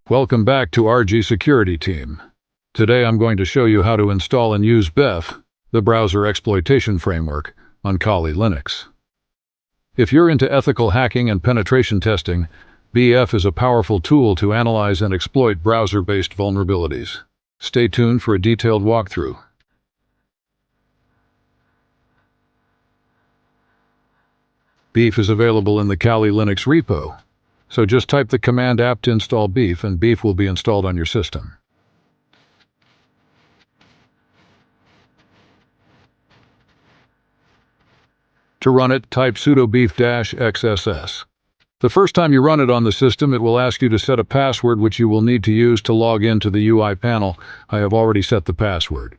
Welcome back to RGSecurityTeam. Today I'm going to show you how to install and use BEF, the Browser Exploitation Framework, on Kali Linux. If you're into ethical hacking and penetration testing, BEF is a powerful tool to analyze and exploit browser-based vulnerabilities. Stay tuned for a detailed walkthrough. BEF is available in the Kali Linux repo, so just type the command apt to install BEF and BEF will be installed on your system. To run it, type sudo beef-xss. The first time you run it on the system, it will ask you to set a password which you will need to use to log into the UI panel. I have already set the password.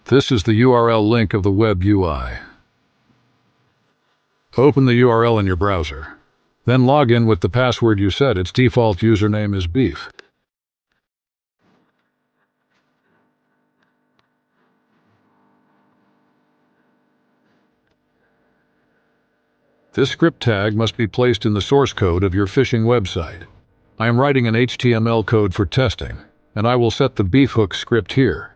This is the URL link of the web UI. Open the URL in your browser. Then log in with the password you set. Its default username is BEF. This script tag must be placed in the source code of your phishing website. I am writing an HTML code for testing, and I will set the BEF hook script here.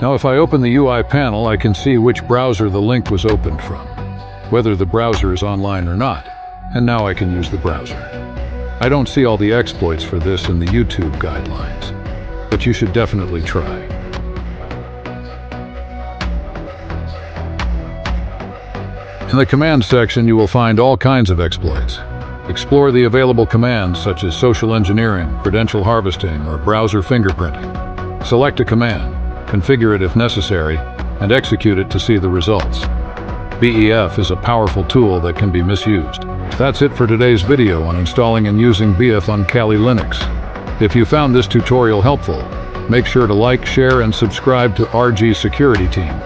Now if I open the UI panel, I can see which browser the link was opened from, whether the browser is online or not, and now I can use the browser. I don't see all the exploits for this in the YouTube guidelines, but you should definitely try. In the command section, you will find all kinds of exploits. Explore the available commands such as social engineering, credential harvesting, or browser fingerprinting. Select a command, configure it if necessary, and execute it to see the results. BEF is a powerful tool that can be misused. That's it for today's video on installing and using BEF on Kali Linux. If you found this tutorial helpful, make sure to like, share, and subscribe to RGSecurityTeam.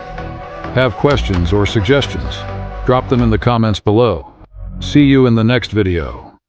Have questions or suggestions? Drop them in the comments below. See you in the next video.